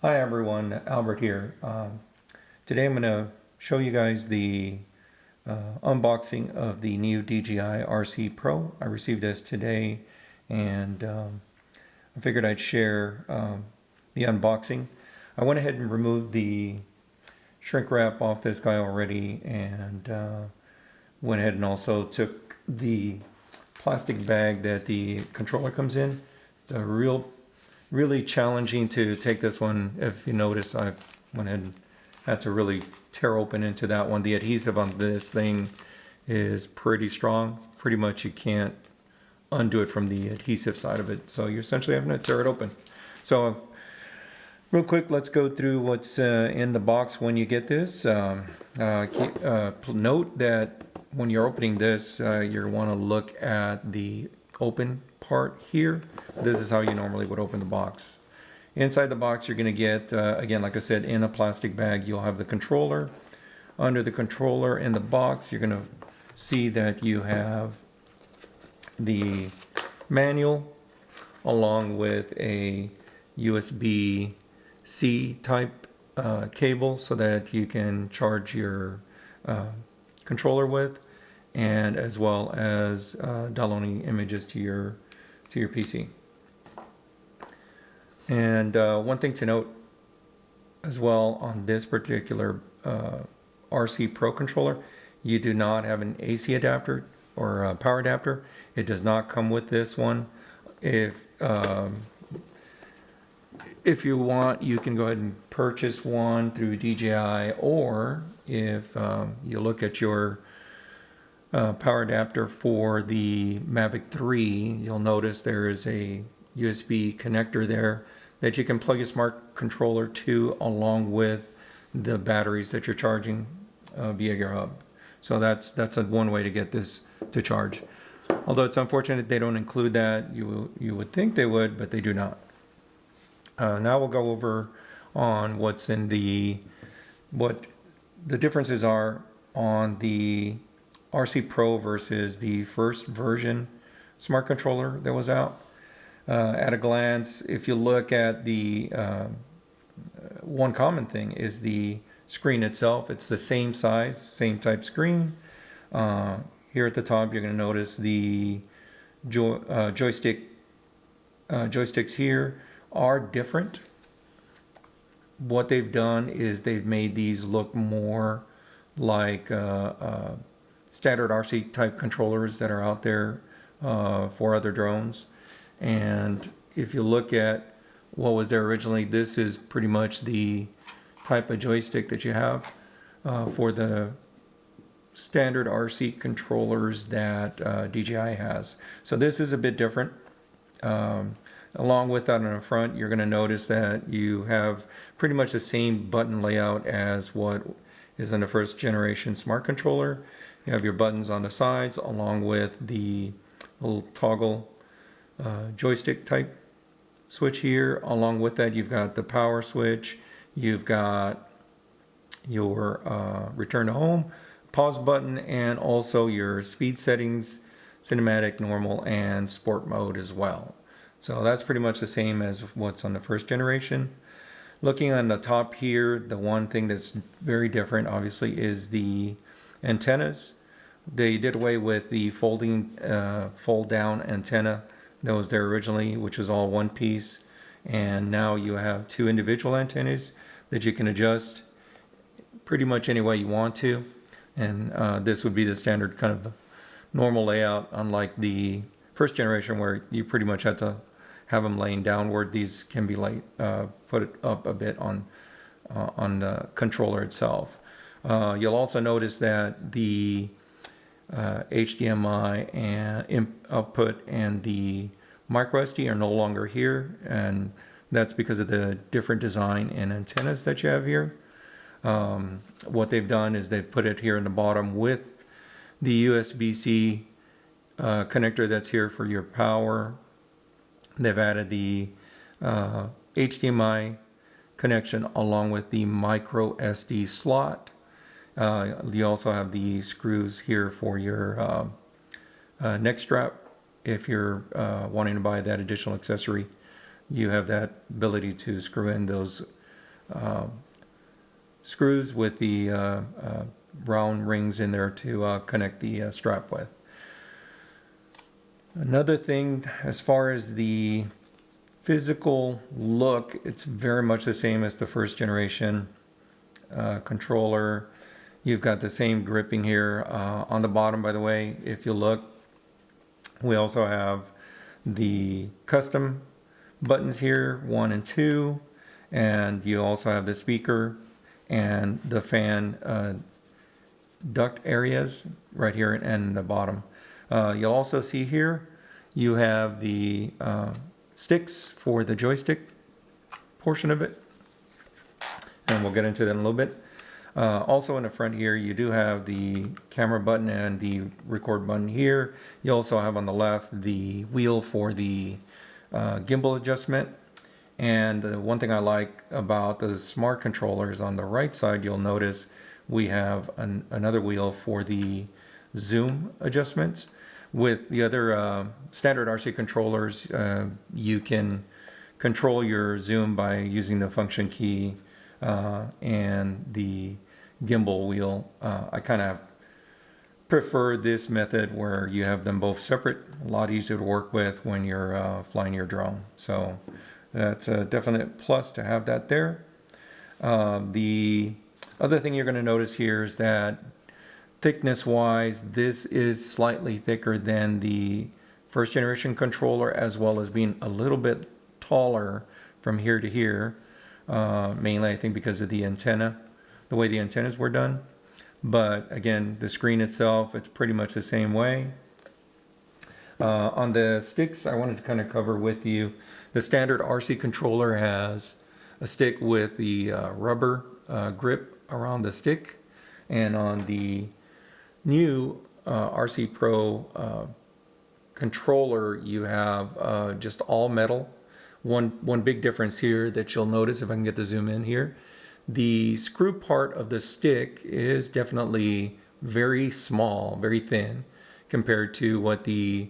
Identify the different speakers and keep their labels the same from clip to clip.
Speaker 1: Hi everyone, Albert here. Today I'm going to show you guys the unboxing of the new DJI RC Pro. I received this today and I figured I'd share the unboxing. I went ahead and removed the shrink wrap off this guy already and went ahead and also took the plastic bag that the controller comes in. It's a really challenging to take this one. If you notice, I went ahead and had to really tear open into that one. The adhesive on this thing is pretty strong. Pretty much you can't undo it from the adhesive side of it. So you're essentially having to tear it open. So real quick, let's go through what's in the box when you get this. Note that when you're opening this, you want to look at the open part here. This is how you normally would open the box. Inside the box you're going to get, again, like I said, in a plastic bag, you'll have the controller. Under the controller in the box, you're going to see that you have the manual along with a USB-C type cable so that you can charge your controller with, and as well as downloading images to your PC. And one thing to note as well on this particular RC Pro controller, you do not have an AC adapter or a power adapter. It does not come with this one. If you want, you can go ahead and purchase one through DJI, or if you look at your power adapter for the Mavic 3, you'll notice there is a USB connector there that you can plug your smart controller to, along with the batteries that you're charging via your hub. So that's one way to get this to charge. Although it's unfortunate they don't include that. You would think they would, but they do not. Now we'll go over on what the differences are on the RC Pro versus the first version smart controller that was out. At a glance, if you look at the one common thing is the screen itself. It's the same size, same type screen. Here at the top, you're going to notice the joysticks here are different. What they've done is they've made these look more like standard RC type controllers that are out there for other drones. And if you look at what was there originally, this is pretty much the type of joystick that you have for the standard RC controllers that DJI has. So this is a bit different. Along with that, on the front, you're going to notice that you have pretty much the same button layout as what is in the first generation smart controller. You have your buttons on the sides, along with the little toggle joystick type switch here. Along with that, you've got the power switch, you've got your return to home, pause button, and also your speed settings, cinematic, normal, and sport mode as well. So that's pretty much the same as what's on the first generation. Looking on the top here, the one thing that's very different obviously is the antennas. They did away with the fold down antenna that was there originally, which was all one piece, and now you have two individual antennas that you can adjust pretty much any way you want to. And this would be the standard kind of normal layout, unlike the first generation where you pretty much had to have them laying downward. These can be put up a bit on the controller itself. You'll also notice that the HDMI and output and the micro SD are no longer here, and that's because of the different design and antennas that you have here. What they've done is they've put it here in the bottom with the USB-C connector that's here for your power. They've added the HDMI connection along with the micro SD slot. You also have the screws here for your neck strap. If you're wanting to buy that additional accessory, you have that ability to screw in those screws with the round rings in there to connect the strap with. Another thing, as far as the physical look, it's very much the same as the first generation controller. You've got the same gripping here on the bottom. By the way, if you look, we also have the custom buttons here, 1 and 2, and you also have the speaker and the fan duct areas right here and the bottom. You'll also see here you have the sticks for the joystick portion of it, and we'll get into that in a little bit. Also in the front here you do have the camera button and the record button here. You also have on the left the wheel for the gimbal adjustment. And the one thing I like about the smart controllers, on the right side you'll notice we have another wheel for the zoom adjustments. With the other standard RC controllers, you can control your zoom by using the function key and the gimbal wheel. I kind of prefer this method where you have them both separate. A lot easier to work with when you're flying your drone. So that's a definite plus to have that there. The other thing you're going to notice here is that thickness wise, this is slightly thicker than the first generation controller, as well as being a little bit taller from here to here. Mainly I think because of the antenna, the way the antennas were done. But again, the screen itself, it's pretty much the same way. On the sticks, I wanted to kind of cover with you, the standard RC controller has a stick with the rubber grip around the stick, and on the new RC Pro controller you have just all metal. One big difference here that you'll notice, if I can get the zoom in here, the screw part of the stick is definitely very small, very thin, compared to what the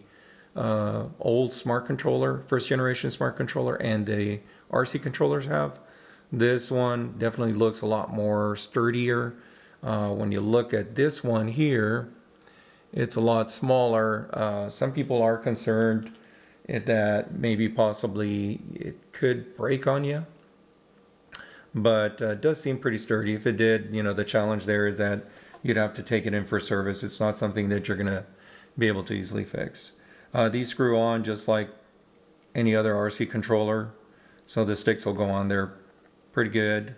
Speaker 1: old smart controller, first generation smart controller, and the RC controllers have. This one definitely looks a lot more sturdier. When you look at this one here, it's a lot smaller. Some people are concerned that maybe possibly it could break on you, but it does seem pretty sturdy. If it did, you know, the challenge there is that you'd have to take it in for service. It's not something that you're gonna be able to easily fix. These screw on just like any other RC controller, so the sticks will go on there pretty good.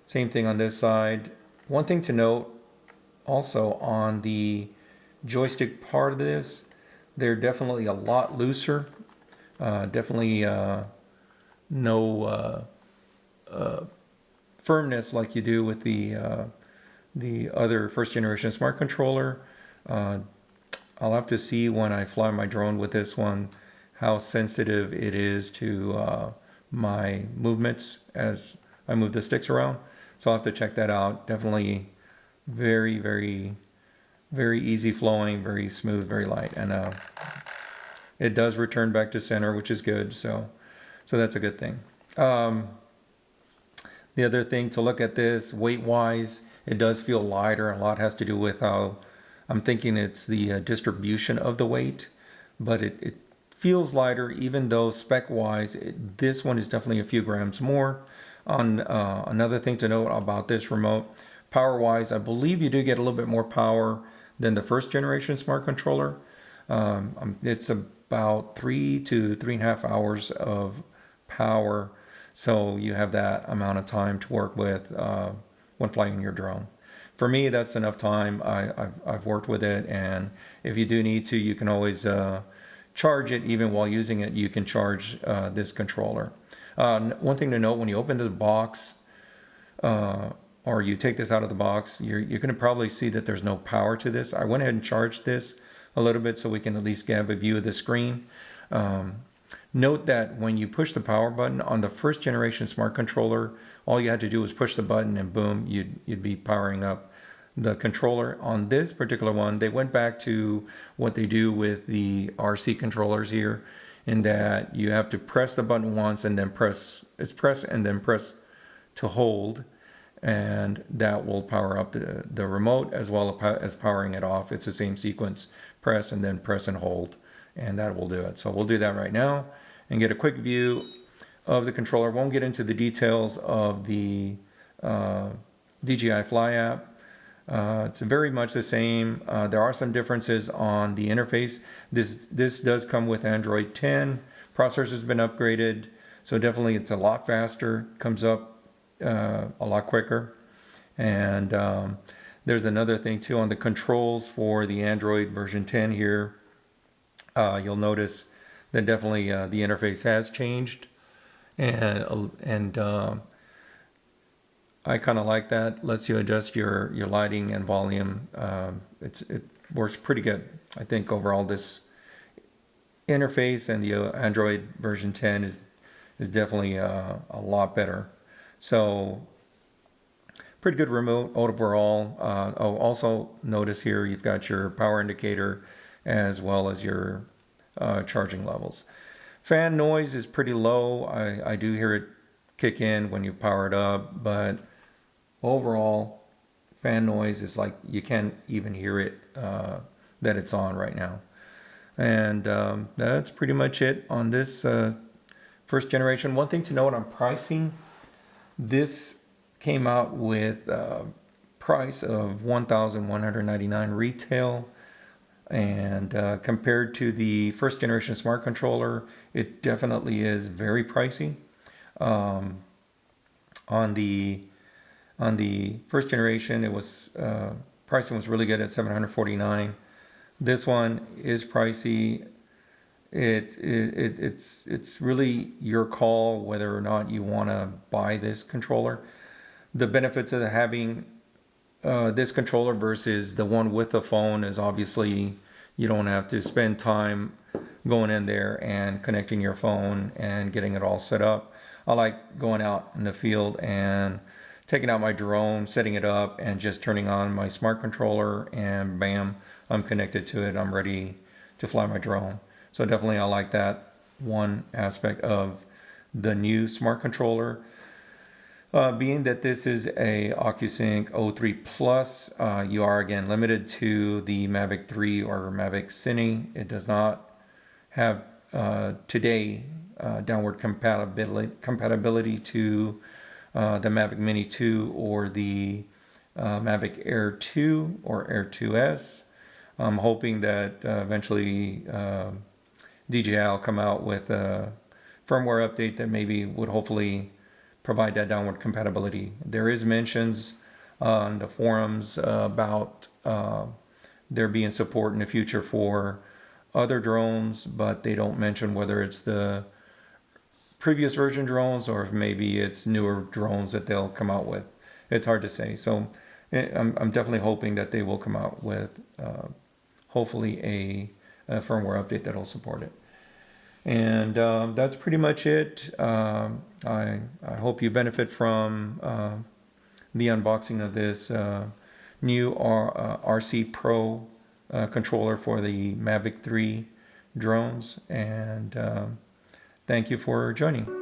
Speaker 1: Same thing on this side. One thing to note also on the joystick part of this, they're definitely a lot looser. Definitely no firmness like you do with the other first generation smart controller. I'll have to see when I fly my drone with this one how sensitive it is to my movements as I move the sticks around. So I'll have to check that out. Definitely very, very, very easy flowing, very smooth, very light. And it does return back to center, which is good. So that's a good thing. The other thing to look at this, weight-wise, it does feel lighter. A lot has to do with how, I'm thinking it's the distribution of the weight, but it feels lighter, even though spec-wise, this one is definitely a few grams more. On another thing to note about this remote, power-wise, I believe you do get a little bit more power than the first generation smart controller. It's about 3 to 3.5 hours of power, so you have that amount of time to work with when flying your drone. For me, that's enough time. I've worked with it, and if you do need to, you can always charge it. Even while using it, you can charge this controller. One thing to note, when you open the box or you take this out of the box, you're going to probably see that there's no power to this. I went ahead and charged this a little bit so we can at least have a view of the screen. Note that when you push the power button on the first generation smart controller, all you had to do was push the button and boom, you'd be powering up the controller. On this particular one, they went back to what they do with the RC controllers here, in that you have to press the button once and then press and then press to hold, and that will power up the remote as well as powering it off. It's the same sequence: press and then press and hold, and that will do it. So we'll do that right now and get a quick view of the controller. Won't get into the details of the DJI Fly app. It's very much the same. There are some differences on the interface. This does come with Android 10. Processor has been upgraded, so definitely it's a lot faster. Comes up a lot quicker. And there's another thing too on the controls for the Android version 10 here. You'll notice that definitely the interface has changed, and I kind of like that. Lets you adjust your lighting and volume. It works pretty good. I think overall this interface and the Android version 10 is definitely a lot better. So pretty good remote overall. Also notice here you've got your power indicator as well as your charging levels. Fan noise is pretty low. I do hear it kick in when you power it up, but overall fan noise is like you can't even hear it that it's on right now. And that's pretty much it on this first generation. One thing to note on pricing: this came out with a price of $1,199 retail, and compared to the first generation smart controller, it definitely is very pricey. On the first generation, it was pricing was really good at $749. This one is pricey. It's really your call whether or not you want to buy this controller. The benefits of having this controller versus the one with the phone is obviously you don't have to spend time going in there and connecting your phone and getting it all set up. I like going out in the field and taking out my drone, setting it up, and just turning on my smart controller, and bam, I'm connected to it. I'm ready to fly my drone. So definitely I like that one aspect of the new smart controller. Being that this is a OcuSync 03 Plus, you are again limited to the Mavic 3 or Mavic Cine. It does not have today downward compatibility to the Mavic Mini 2 or the Mavic Air 2 or Air 2S. I'm hoping that eventually DJI will come out with a firmware update that maybe would hopefully provide that downward compatibility. There is mentions on the forums about there being support in the future for other drones, but they don't mention whether it's the previous version drones or if maybe it's newer drones that they'll come out with. It's hard to say. So I'm definitely hoping that they will come out with hopefully a firmware update that'll support it. And that's pretty much it. I hope you benefit from the unboxing of this new RC Pro controller for the Mavic 3 drones. And thank you for joining.